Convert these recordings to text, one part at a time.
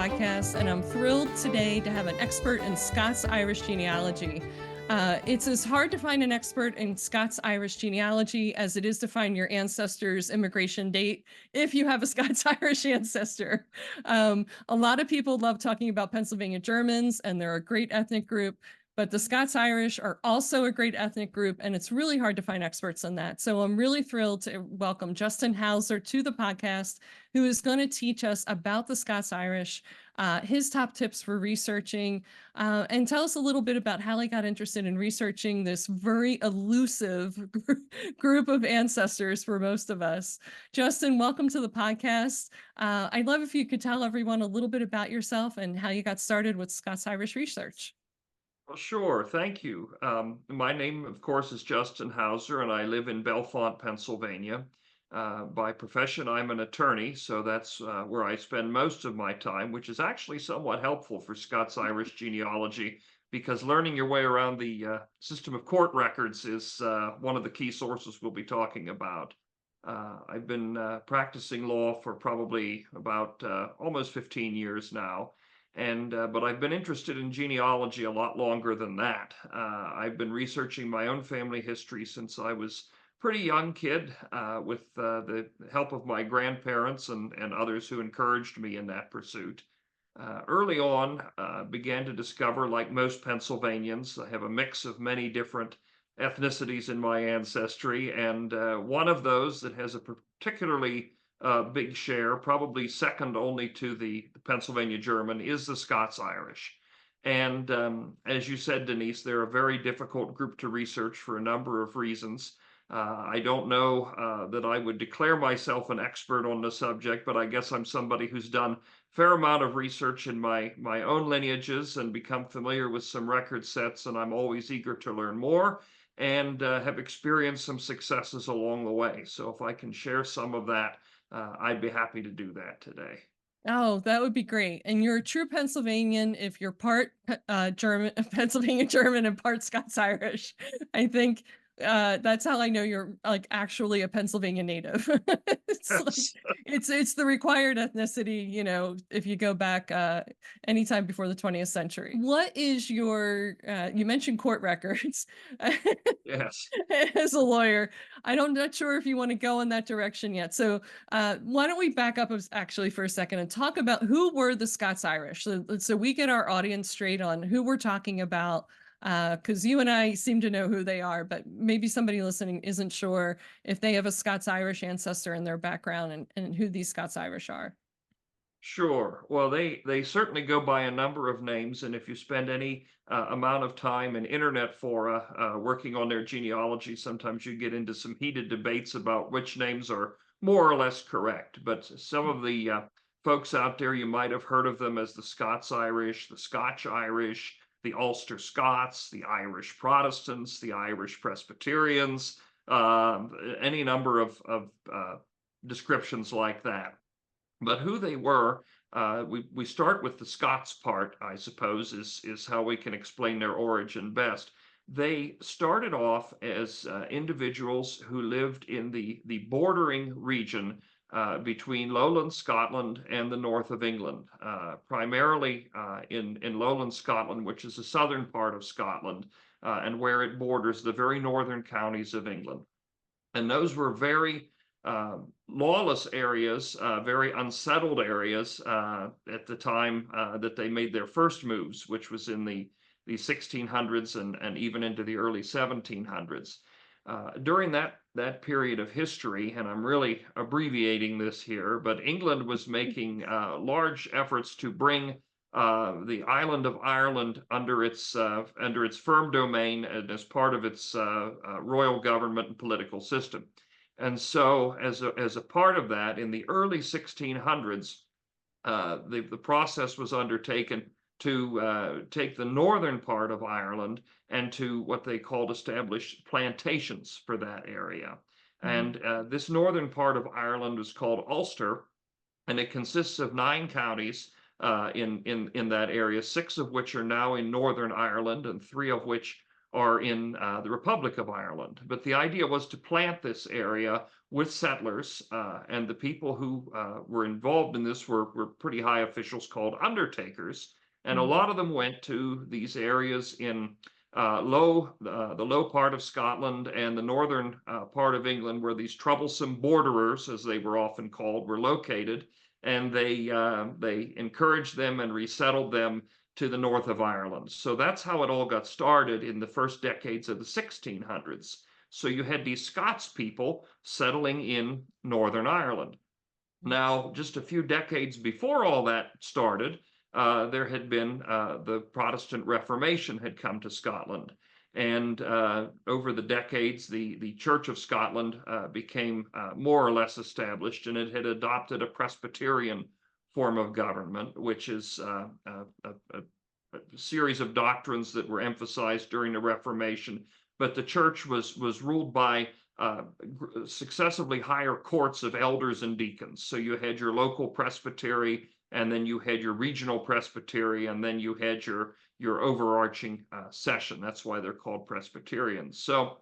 podcast, and I'm thrilled today to have an expert in Scots Irish genealogy. It's as hard to find an expert in Scots Irish genealogy as it is to find your ancestor's immigration date if you have a Scots Irish ancestor. A lot of people love talking about Pennsylvania Germans, and they're a great ethnic group. But the Scots Irish are also a great ethnic group, and it's really hard to find experts on that. So I'm really thrilled to welcome Justin Hauser to the podcast, who is going to teach us about the Scots Irish, his top tips for researching, and tell us a little bit about how he got interested in researching this very elusive group of ancestors for most of us. Justin, welcome to the podcast. I'd love if you could tell everyone a little bit about yourself and how you got started with Scots Irish research. Well, sure. Thank you. My name, of course, is Justin Hauser, and I live in Bellefonte, Pennsylvania. By profession, I'm an attorney, so that's where I spend most of my time, which is actually somewhat helpful for Scots Irish genealogy because learning your way around the system of court records is one of the key sources we'll be talking about. I've been practicing law for probably about almost 15 years now. But I've been interested in genealogy a lot longer than that. I've been researching my own family history since I was a pretty young kid, with the help of my grandparents and others who encouraged me in that pursuit. Early on, began to discover, like most Pennsylvanians, I have a mix of many different ethnicities in my ancestry, and one of those that has a particularly big share, probably second only to the Pennsylvania German, is the Scots Irish. And as you said, Denise, they're a very difficult group to research for a number of reasons. I don't know that I would declare myself an expert on the subject, but I guess I'm somebody who's done a fair amount of research in my own lineages and become familiar with some record sets, and I'm always eager to learn more and have experienced some successes along the way. So if I can share some of that, I'd be happy to do that today. Oh, that would be great. And you're a true Pennsylvanian if you're part German, Pennsylvania German and part Scots Irish. I think that's how I know you're like actually a Pennsylvania native. It's like Yes. it's the required ethnicity, if you go back anytime before the 20th century. What is your you mentioned court records. Yes. As a lawyer, not sure if you want to go in that direction yet. So why don't we back up actually for a second and talk about who were the Scots Irish, so we get our audience straight on who we're talking about, because you and I seem to know who they are, but maybe somebody listening isn't sure if they have a Scots Irish ancestor in their background and who these Scots Irish are. Sure. Well, they certainly go by a number of names, and if you spend any amount of time in internet fora working on their genealogy, sometimes you get into some heated debates about which names are more or less correct. But some of the folks out there, you might have heard of them as the Scots Irish, the Scotch Irish, the Ulster Scots, the Irish Protestants, the Irish Presbyterians, any number of descriptions like that. But who they were, we start with the Scots part, I suppose, is how we can explain their origin best. They started off as individuals who lived in the bordering region between lowland Scotland and the north of England, primarily in lowland Scotland, which is the southern part of Scotland, and where it borders the very northern counties of England. And those were very lawless areas, very unsettled areas at the time that they made their first moves, which was in the 1600s and even into the early 1700s. During that period of history, and I'm really abbreviating this here, but England was making large efforts to bring the island of Ireland under its firm domain and as part of its royal government and political system. And so, as a part of that, in the early 1600s, the process was undertaken to take the northern part of Ireland and to what they called establish plantations for that area. And this northern part of Ireland was called Ulster, and it consists of 9 counties in that area, 6 of which are now in Northern Ireland, and 3 of which are in the Republic of Ireland. But the idea was to plant this area with settlers, and the people who were involved in this were pretty high officials called undertakers, and a Mhm. lot of them went to these areas in the low part of Scotland and the northern part of England, where these troublesome borderers, as they were often called, were located, and they encouraged them and resettled them to the north of Ireland. So that's how it all got started in the first decades of the 1600s. So you had these Scots people settling in Northern Ireland. Now, just a few decades before all that started, there had been the Protestant Reformation had come to Scotland. And over the decades, the Church of Scotland became more or less established, and it had adopted a Presbyterian form of government, which is a series of doctrines that were emphasized during the Reformation. But the church was ruled by successively higher courts of elders and deacons. So you had your local presbytery, and then you had your regional presbytery, and then you had your overarching session. That's why they're called Presbyterians. So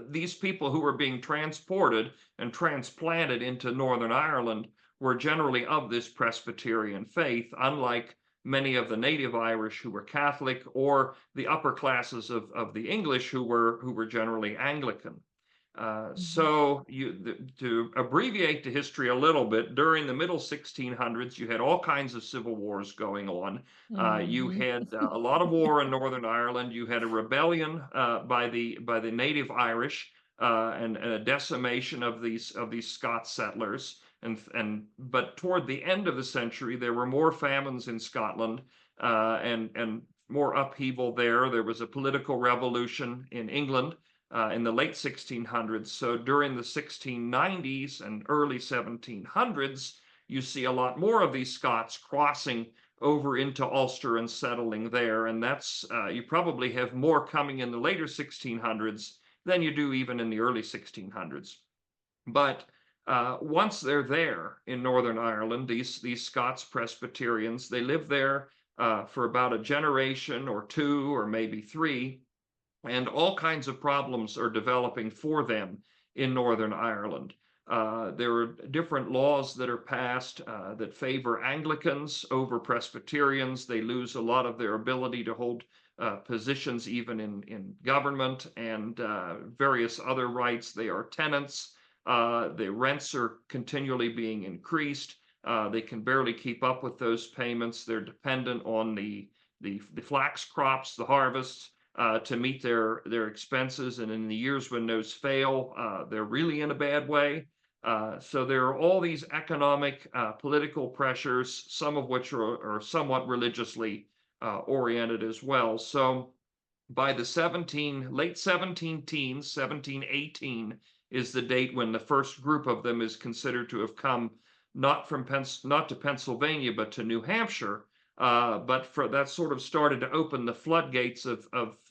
these people who were being transported and transplanted into Northern Ireland were generally of this Presbyterian faith, unlike many of the native Irish who were Catholic, or the upper classes of the English who were generally Anglican. Mhm. To abbreviate the history a little bit, during the middle 1600s, you had all kinds of civil wars going on. You Mhm. had a lot of war in Northern Ireland. You had a rebellion by the native Irish, and a decimation of these Scots settlers. But toward the end of the century, there were more famines in Scotland, and more upheaval there. There was a political revolution in England in the late 1600s. So during the 1690s and early 1700s, you see a lot more of these Scots crossing over into Ulster and settling there. And you probably have more coming in the later 1600s than you do even in the early 1600s. But once they're there in Northern Ireland, these Scots Presbyterians, they live there for about a generation or two or maybe three, and all kinds of problems are developing for them in Northern Ireland. There are different laws that are passed that favor Anglicans over Presbyterians. They lose a lot of their ability to hold positions even in government, and various other rights. They are tenants. The rents are continually being increased. They can barely keep up with those payments. They're dependent on the flax crops, the harvests, to meet their expenses. And in the years when those fail, they're really in a bad way. So there are all these economic, political pressures, some of which are somewhat religiously oriented as well. So by the late 17 teens, 1718 is the date when the first group of them is considered to have come not to Pennsylvania, but to New Hampshire. But that sort of started to open the floodgates of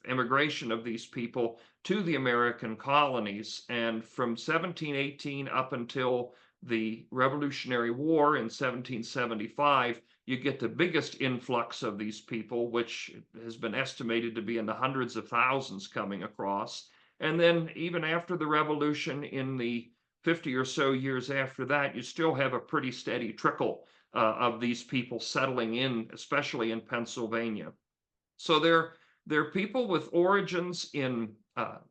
immigration of these people to the American colonies. And from 1718 up until the Revolutionary War in 1775, you get the biggest influx of these people, which has been estimated to be in the hundreds of thousands coming across. And then, even after the revolution, in the 50 or so years after that, you still have a pretty steady trickle of these people settling in, especially in Pennsylvania. So they're people with origins in,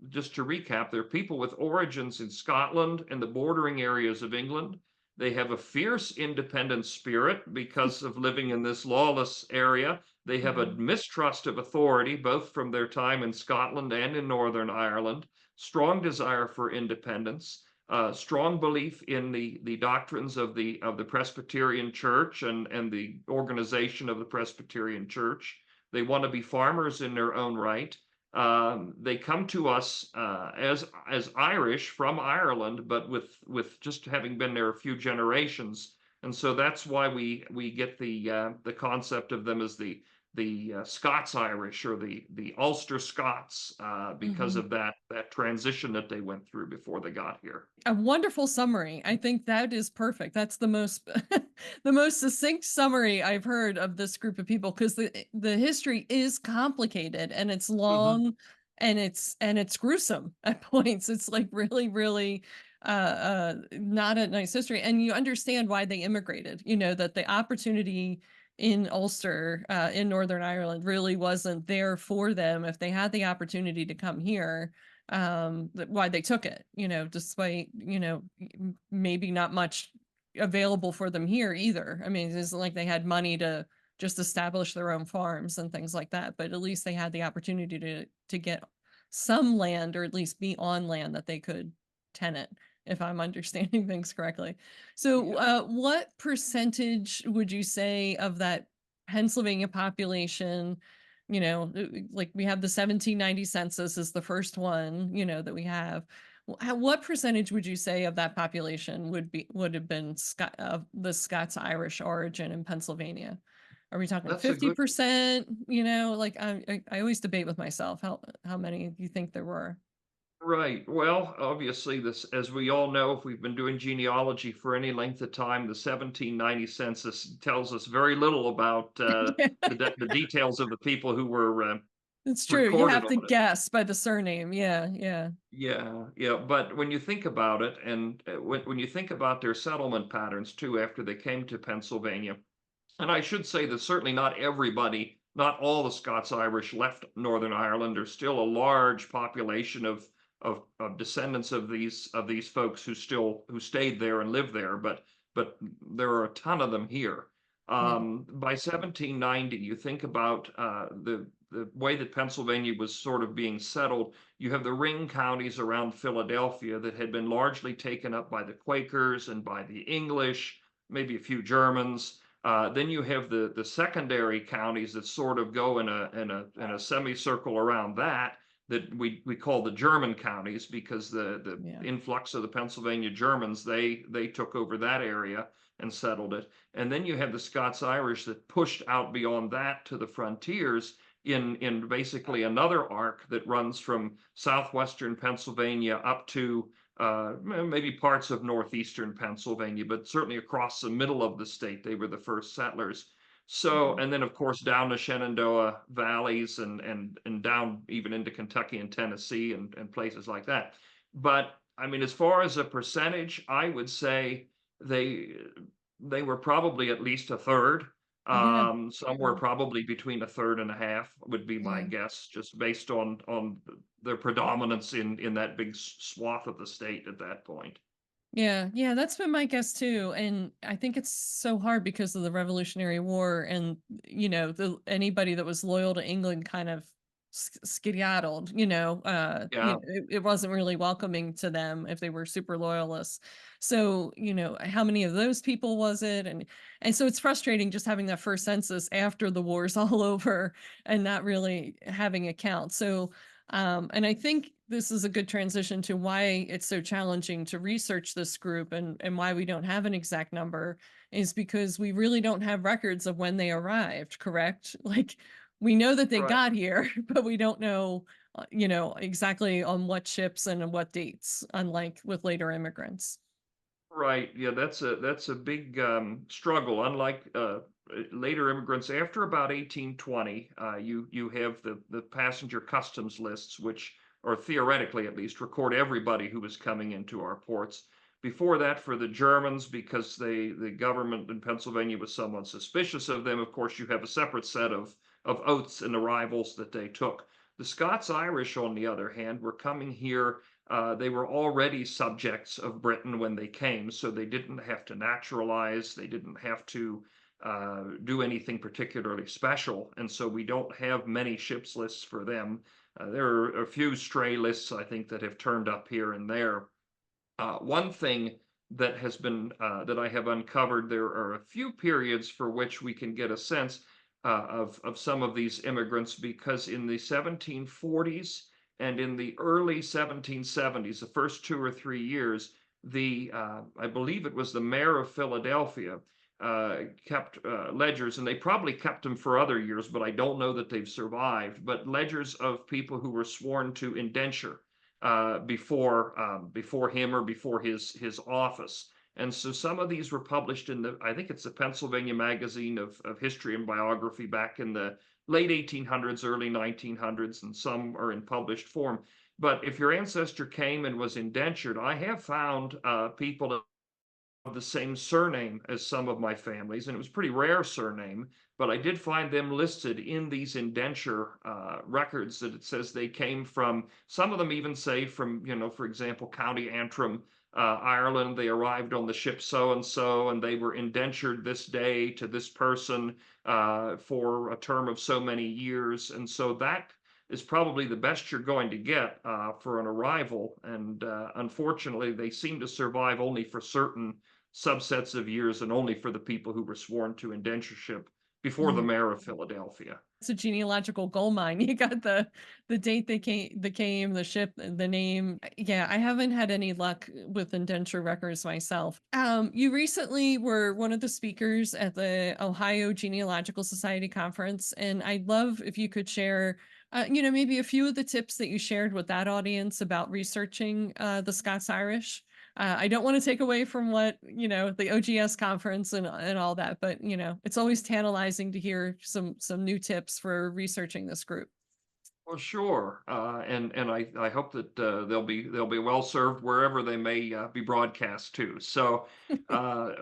just to recap, they're people with origins in Scotland and the bordering areas of England. They have a fierce independent spirit because of living in this lawless area. They have a Mhm. mistrust of authority, both from their time in Scotland and in Northern Ireland, strong desire for independence, strong belief in the doctrines of the Presbyterian Church, and the organization of the Presbyterian Church. They want to be farmers in their own right. They come to us as Irish from Ireland, but with just having been there a few generations, and so that's why we get the concept of them as the Scots Irish, or the Ulster Scots, because Mhm. of that transition that they went through before they got here. A wonderful summary. I think that is perfect. That's the most the most succinct summary I've heard of this group of people, because the history is complicated and it's Mhm. long and it's gruesome at points. It's like really, really not a nice history. And you understand why they immigrated, that the opportunity in Ulster, in Northern Ireland really wasn't there for them. If they had the opportunity to come here, why they took it, despite, maybe not much available for them here either. I mean, it isn't like they had money to just establish their own farms and things like that, but at least they had the opportunity to get some land, or at least be on land that they could tenant, if I'm understanding things correctly. So, Yeah, what percentage would you say of that Pennsylvania population, like we have the 1790 census is the first one, that we have. What percentage would you say of that population would have been of the Scots Irish origin in Pennsylvania? Are we talking that's a good 50%? Like I always debate with myself how many do you think there were? Right. Well, obviously, this, as we all know, if we've been doing genealogy for any length of time, the 1790 census tells us very little about the details of the people who were It's true. You recorded have to on it. guess by the surname. Yeah, yeah. Yeah, yeah. But when you think about it, and when you think about their settlement patterns too, after they came to Pennsylvania, and I should say that certainly not everybody, not all the Scots Irish left Northern Ireland. There's still a large population of descendants of these folks who stayed there and lived there, but there are a ton of them here. Yeah. By 1790, you think about the way that Pennsylvania was sort of being settled. You have the ring counties around Philadelphia that had been largely taken up by the Quakers and by the English, maybe a few Germans. Then you have the secondary counties that sort of go in a semicircle around that we call the German counties, because the Yeah. influx of the Pennsylvania Germans, they took over that area and settled it. And then you have the Scots Irish that pushed out beyond that to the frontiers in basically another arc that runs from southwestern Pennsylvania up to maybe parts of northeastern Pennsylvania, but certainly across the middle of the state. They were the first settlers. So, Mhm. and then of course down the Shenandoah valleys and down even into Kentucky and Tennessee and places like that. But I mean, as far as a percentage, I would say they they were probably at least a third. Yeah. Somewhere Yeah. probably between a third and a half would be my Yeah. guess, just based on their predominance in that big swath of the state at that point. Yeah, yeah, that's been my guess too. And I think it's so hard because of the Revolutionary War, and anybody that was loyal to England kind of skedaddled, Yeah, it wasn't really welcoming to them if they were super loyalists. So, how many of those people was it? And so it's frustrating just having that first census after the war's all over and not really having a count. So and I think this is a good transition to why it's so challenging to research this group, and why we don't have an exact number is because we really don't have records of when they arrived, correct? Like we know that they right. got here, but we don't know, exactly on what ships and on what dates, unlike with later immigrants. Right. Yeah, that's a big struggle. Unlike later immigrants, after about 1820, you have the passenger customs lists, which, or theoretically at least, record everybody who was coming into our ports. Before that, for the Germans, because the government in Pennsylvania was somewhat suspicious of them, of course, you have a separate set of oaths and arrivals that they took. The Scots Irish, on the other hand, were coming here. They were already subjects of Britain when they came, so they didn't have to naturalize. They didn't have to do anything particularly special, and so we don't have many ships lists for them. There are a few stray lists, I think, that have turned up here and there. One thing that has been that I have uncovered, there are a few periods for which we can get a sense of some of these immigrants, because in the 1740s and in the early 1770s, the first 2 or 3 years, the I believe it was the mayor of Philadelphia kept ledgers, and they probably kept them for other years, but I don't know that they've survived. But ledgers of people who were sworn to indenture before him or before his office. And so some of these were published in the, I think it's the Pennsylvania Magazine of History and Biography back in the late 1800s, early 1900s, and some are in published form. But if your ancestor came and was indentured, I have found people of the same surname as some of my families, and it was a pretty rare surname, but I did find them listed in these indenture records that it says they came from. Some of them even say from, for example, County Antrim, Ireland. They arrived on the ship so and so, and they were indentured this day to this person for a term of so many years, and so that is probably the best you're going to get for an arrival. And unfortunately, they seem to survive only for certain subsets of years and only for the people who were sworn to indentureship before the Mm. mayor of Philadelphia. It's a genealogical gold mine. You got the date they came, the ship, the name. Yeah, I haven't had any luck with indenture records myself. You recently were one of the speakers at the Ohio Genealogical Society conference, and I'd love if you could share, maybe a few of the tips that you shared with that audience about researching the Scots Irish. I don't want to take away from what, the OGS conference and all that, but it's always tantalizing to hear some new tips for researching this group. Well, sure, and I hope that they'll be well served wherever they may be broadcast to. So, uh,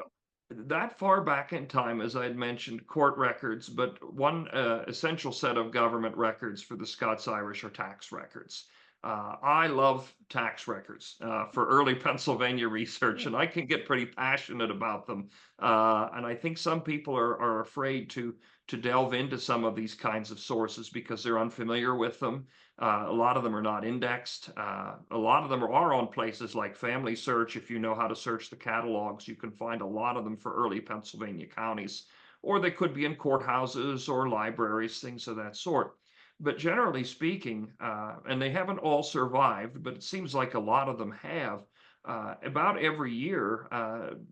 that far back in time, as I had mentioned, court records, but one essential set of government records for the Scots Irish are tax records. I love tax records for early Pennsylvania research, and I can get pretty passionate about them. And I think some people are afraid to delve into some of these kinds of sources because they're unfamiliar with them. A lot of them are not indexed. A lot of them are on places like Family Search. If you know how to search the catalogs, you can find a lot of them for early Pennsylvania counties, or they could be in courthouses or libraries, things of that sort. But generally speaking, and they haven't all survived, but it seems like a lot of them have. About every year,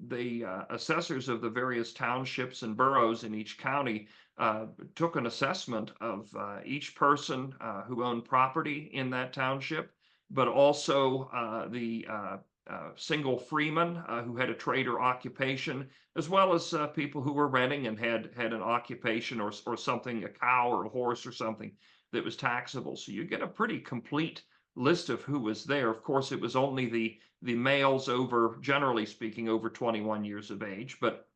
the assessors of the various townships and boroughs in each county took an assessment of each person who owned property in that township, but also the single freeman who had a trade or occupation, as well as people who were renting and had an occupation or something, a cow or a horse or something that was taxable. So you get a pretty complete list of who was there. Of course, it was only the males over, generally speaking, over 21 years of age, but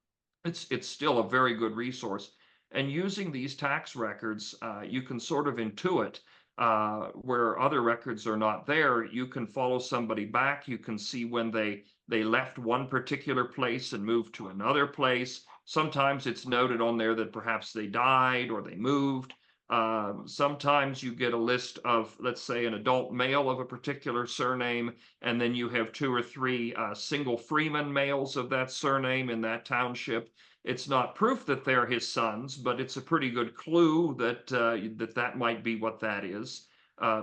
it's still a very good resource. And using these tax records, you can sort of intuit where other records are not there. You can follow somebody back. You can see when they left one particular place and moved to another place. Sometimes it's noted on there that perhaps they died or they moved. Sometimes you get a list of, let's say, an adult male of a particular surname, and then you have two or three single freeman males of that surname in that township. It's not proof that they're his sons, but it's a pretty good clue that might be what that is.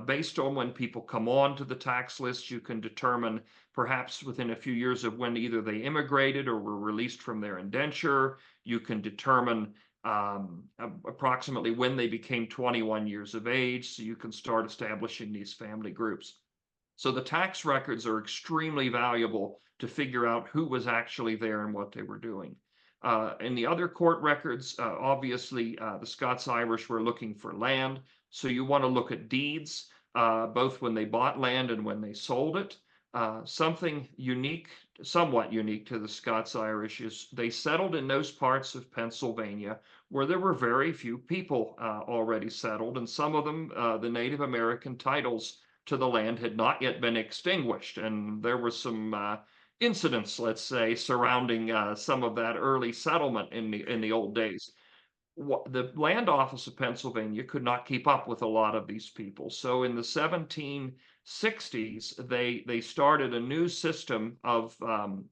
Based on when people come on to the tax list, you can determine perhaps within a few years of when either they immigrated or were released from their indenture. You can determine approximately when they became 21 years of age, so you can start establishing these family groups. So the tax records are extremely valuable to figure out who was actually there and what they were doing. In the other court records, obviously, the Scots Irish were looking for land, so you want to look at deeds, both when they bought land and when they sold it. Something unique, somewhat unique to the Scots Irish is they settled in those parts of Pennsylvania where there were very few people already settled, and some of them, the Native American titles to the land had not yet been extinguished, and there were some incidents, let's say, surrounding some of that early settlement in the old days. The land office of Pennsylvania could not keep up with a lot of these people. So in the 1760s, they started a new system of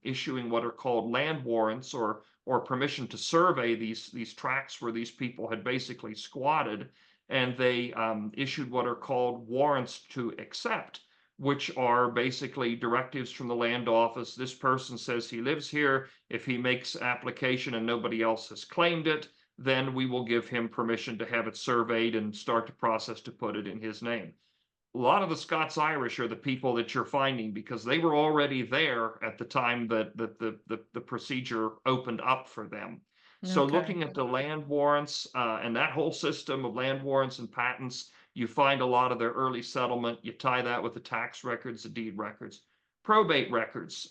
issuing what are called land warrants or permission to survey these tracts where these people had basically squatted, and they issued what are called warrants to accept, which are basically directives from the land office. This person says he lives here. If he makes application and nobody else has claimed it, then we will give him permission to have it surveyed and start the process to put it in his name. A lot of the Scots Irish are the people that you're finding because they were already there at the time that the procedure opened up for them. So Okay. looking at the land warrants, and that whole system of land warrants and patents, you find a lot of their early settlement. You tie that with the tax records, the deed records, probate records.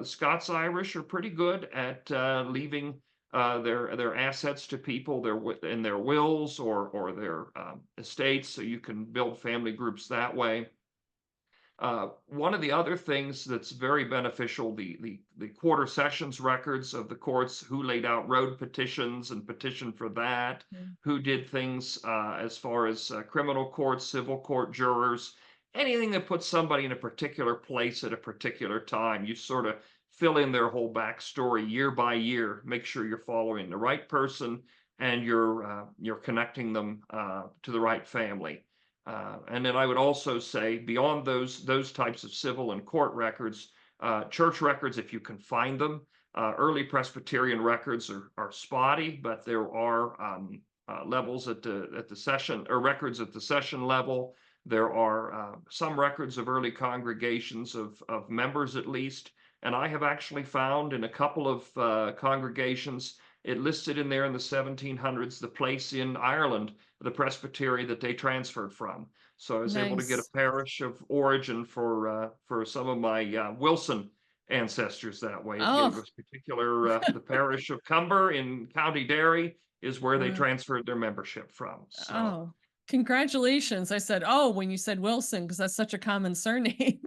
Scots Irish are pretty good at leaving their assets to people in their wills or their estates, so you can build family groups that way. One of the other things that's very beneficial, the quarter sessions records of the courts, who laid out road petitions and petitioned for that, Mm. who did things as far as criminal court, civil court jurors, anything that puts somebody in a particular place at a particular time. You sort of fill in their whole backstory year by year, make sure you're following the right person and you're connecting them to the right family. And then I would also say beyond those types of civil and court records, church records, if you can find them. Early Presbyterian records are spotty, but there are levels at the session or records at the session level. There are some records of early congregations of members at least, and I have actually found in a couple of congregations it listed in there in the 1700s the place in Ireland, the presbytery that they transferred from. So I was able to get a Nice. parish of origin for some of my Wilson ancestors that way. It Oh, was particular the parish of Cumber in County Derry is where they wow. transferred their membership from. So Oh, congratulations. I said, "Oh," when you said Wilson, because that's such a common surname.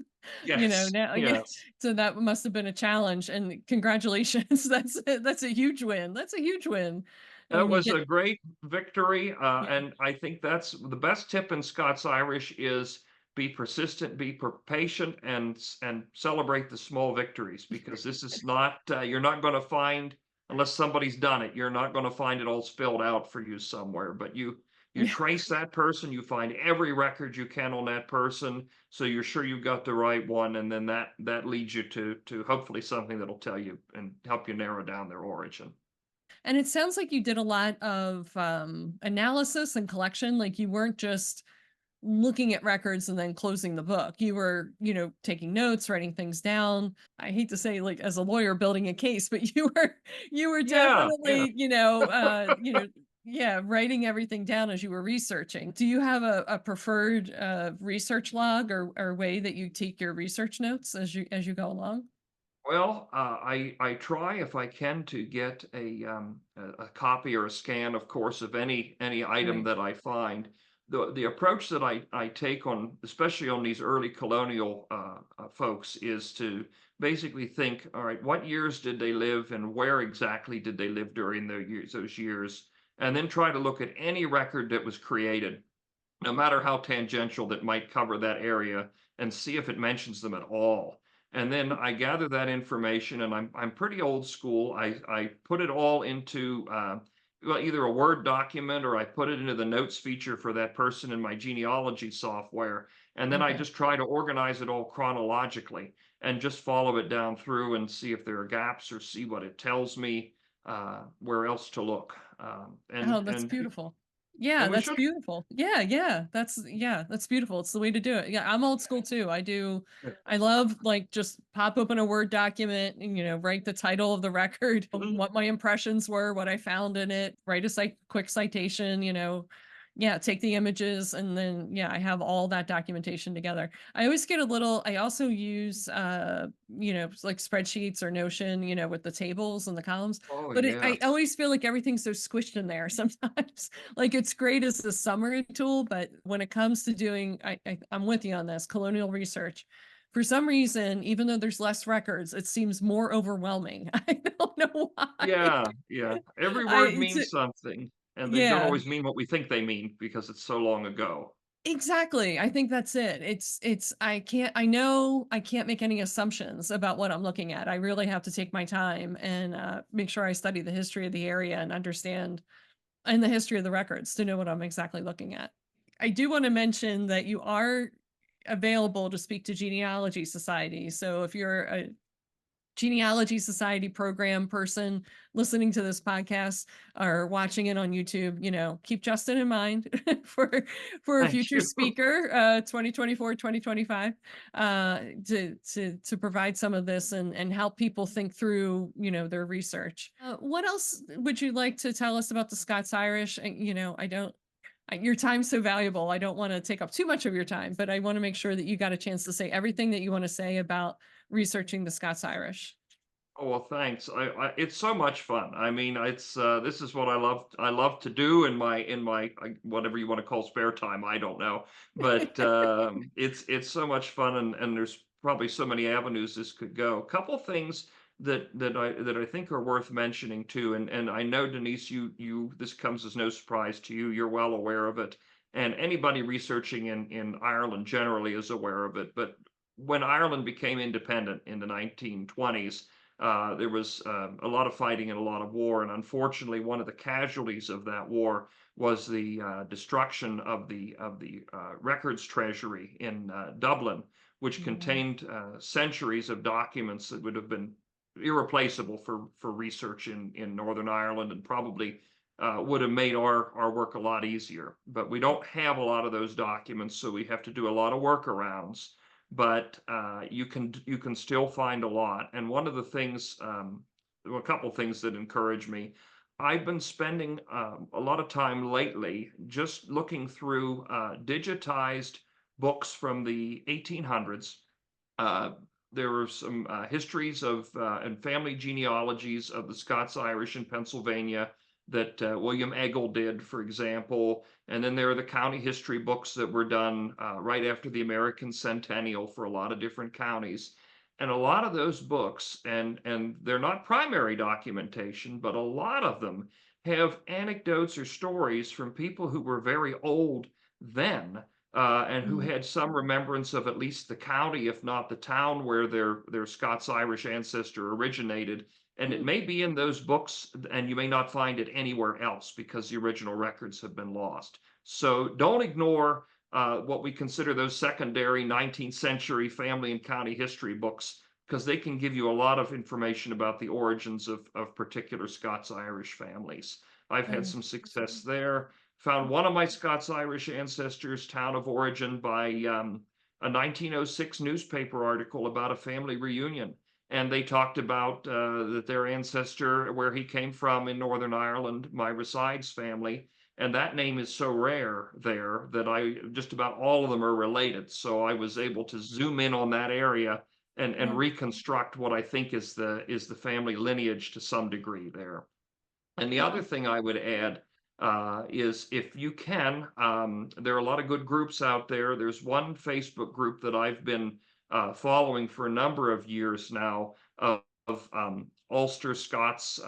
yes, Now yeah, yes. so that must have been a challenge, and congratulations. That's a huge win. That's a huge win. That When you was get a great victory, yeah. and I think that's the best tip in Scots Irish is be persistent, patient, and celebrate the small victories because this is not you're not going to find unless somebody's done it. You're not going to find it all spilled out for you somewhere. But you Yeah. trace that person, you find every record you can on that person, so you're sure you got the right one, and then that leads you to hopefully something that'll tell you and help you narrow down their origin. And it sounds like you did a lot of, analysis and collection, like, you weren't just looking at records and then closing the book. You were, taking notes, writing things down. I hate to say, like, as a lawyer building a case, but you were Yeah, yeah. definitely, yeah, writing everything down as you were researching. Do you have a preferred, research log or way that you take your research notes as you go along? Well, I try if I can to get a copy or a scan, of course, of any item Right. that I find. The approach that I take on, especially on these early colonial folks, is to basically think, all right, what years did they live, and where exactly did they live during those years, and then try to look at any record that was created, no matter how tangential that might cover that area, and see if it mentions them at all. And then I gather that information, and I'm pretty old school. I put it all into well, either a Word document or I put it into the notes feature for that person in my genealogy software. And then I Okay. just try to organize it all chronologically and just follow it down through and see if there are gaps or see what it tells me where else to look. Oh, that's beautiful. Yeah, And we that's should. beautiful. Yeah, that's beautiful. It's the way to do it. Yeah, I'm old school too. I love like just pop open a Word document and write the title of the record, what my impressions were, what I found in it, write a quick citation, yeah, take the images and then yeah, I have all that documentation together. I always get a little I also use like spreadsheets or Notion, with the tables and the columns. Oh But yeah. I always feel like everything's so squished in there sometimes. Like it's great as a summary tool, but when it comes to doing, I'm with you on this colonial research. For some reason, even though there's less records, it seems more overwhelming. I don't know why. Yeah, yeah. Every I word it's means something, and they don't yeah, always mean what we think they mean because it's so long ago. exactly. I think that's it. I know I can't make any assumptions about what I'm looking at. I really have to take my time and make sure I study the history of the area and understand and the history of the records to know what I'm exactly looking at. I do want to mention that you are available to speak to genealogy society. So if you're genealogy society program person listening to this podcast or watching it on YouTube, keep Justin in mind for a Thank future you. speaker, 2024, 2025, to provide some of this and help people think through, their research. What else would you like to tell us about the Scots Irish? And, I don't your time's so valuable. I don't want to take up too much of your time, but I want to make sure that you got a chance to say everything that you want to say about researching the Scots Irish. Oh, well, thanks. It's so much fun. I mean, this is what I love to do in my whatever you want to call spare time. I don't know, but it's so much fun, and there's probably so many avenues this could go. A couple things that I think are worth mentioning too, and I know Denise, you this comes as no surprise to you. You're well aware of it, and anybody researching in Ireland generally is aware of it. But when Ireland became independent in the 1920s, there was a lot of fighting and a lot of war, and unfortunately, one of the casualties of that war was the destruction of the records treasury in Dublin, which Mhm. contained centuries of documents that would have been irreplaceable for research in Northern Ireland, and probably would have made our work a lot easier. But we don't have a lot of those documents, so we have to do a lot of workarounds, but you can still find a lot. And one of the things, well, a couple things that encourage me. I've been spending a lot of time lately just looking through digitized books from the 1800s. Uh, there were some histories of and family genealogies of the Scots Irish in Pennsylvania that William Eggle did, for example. And then there are the county history books that were done right after the American Centennial for a lot of different counties. And a lot of those books, and they're not primary documentation, but a lot of them have anecdotes or stories from people who were very old then, and who Mhm. had some remembrance of at least the county, if not the town, where their Scots Irish ancestor originated. And it Mm. may be in those books, and you may not find it anywhere else because the original records have been lost. So don't ignore what we consider those secondary 19th century family and county history books, because they can give you a lot of information about the origins of particular Scots Irish families. I've had Oh, some success there. Found one of my Scots Irish ancestors' town of origin by a 1906 newspaper article about a family reunion. And they talked about that their ancestor, where he came from in Northern Ireland, my resides family, and that name is so rare there that I just about all of them are related. So I was able to zoom in on that area and oh, reconstruct what I think is the family lineage to some degree there. And the other wow. thing I would add is, if you can, there are a lot of good groups out there. There's one Facebook group that I've been following for a number of years now of Ulster Scots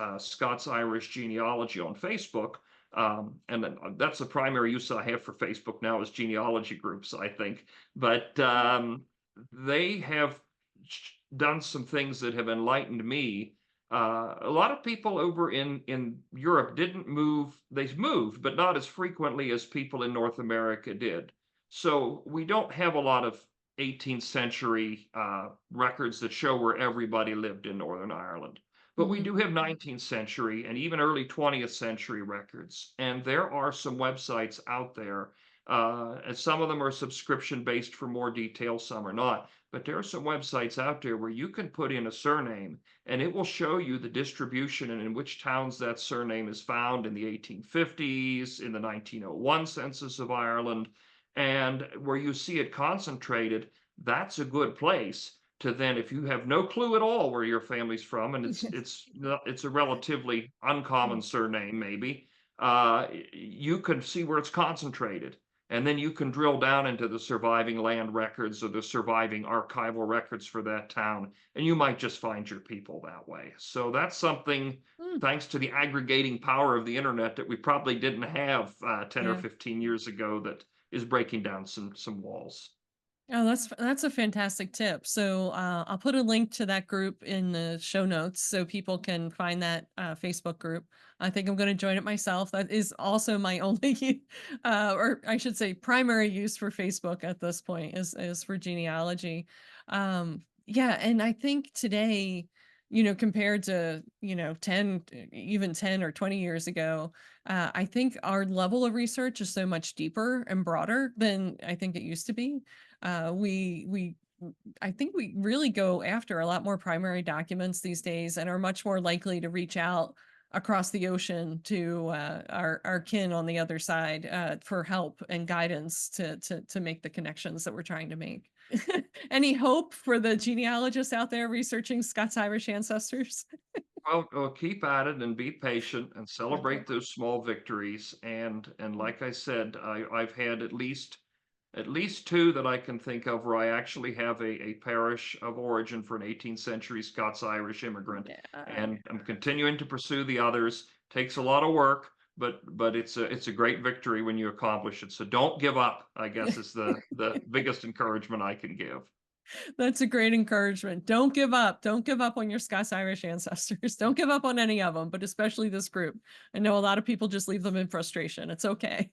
Irish genealogy on Facebook. And that's the primary use I have for Facebook now, is genealogy groups, I think. But they have done some things that have enlightened me. A lot of people over in Europe didn't move. They moved, but not as frequently as people in North America did. So we don't have a lot of 18th century records that show where everybody lived in Northern Ireland. But we Mhm. do have 19th century and even early 20th century records. And there are some websites out there. And some of them are subscription based for more detail, some are not. But there are some websites out there where you can put in a surname, and it will show you the distribution and in which towns that surname is found in the 1850s, in the 1901 census of Ireland, and where you see it concentrated. That's a good place to then, if you have no clue at all where your family's from, and it's a relatively uncommon surname, maybe, you can see where it's concentrated. And then you can drill down into the surviving land records or the surviving archival records for that town, and you might just find your people that way. So that's something, Mm. thanks to the aggregating power of the internet, that we probably didn't have 10 or Yeah. 15 years ago, that is breaking down some walls. Oh, that's a fantastic tip. So I'll put a link to that group in the show notes so people can find that Facebook group. I think I'm going to join it myself. That is also my only, or I should say, primary use for Facebook at this point is for genealogy. Yeah, and I think today, compared to, 10, even 10 or 20 years ago, I think our level of research is so much deeper and broader than I think it used to be. We I think we really go after a lot more primary documents these days and are much more likely to reach out across the ocean to our kin on the other side for help and guidance to make the connections that we're trying to make. Any hope for the genealogists out there researching Scots Irish ancestors? Well, keep at it and be patient and celebrate those small victories. And like I said, I've had at least two that I can think of where I actually have a parish of origin for an 18th century Scots Irish immigrant, Yeah. and I'm continuing to pursue the others. Takes a lot of work, but it's a great victory when you accomplish it. So don't give up, I guess, is the biggest encouragement I can give. That's a great encouragement. Don't give up. Don't give up on your Scots Irish ancestors. Don't give up on any of them, but especially this group. I know a lot of people just leave them in frustration. It's okay.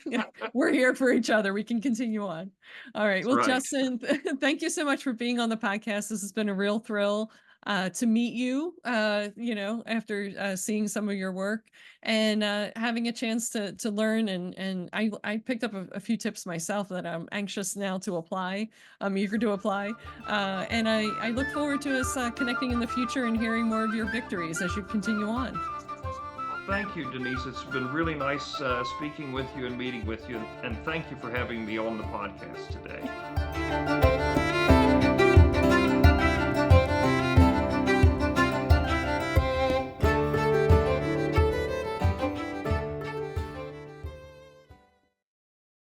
Yeah, we're here for each other. We can continue on. All right. That's Well, right. Justin, thank you so much for being on the podcast. This has been a real thrill to meet you, after seeing some of your work and having a chance to learn. And I picked up a few tips myself that I'm anxious now to apply. I'm eager to apply. And I look forward to us connecting in the future and hearing more of your victories as you continue on. Well, thank you, Denise. It's been really nice speaking with you and meeting with you, and thank you for having me on the podcast today.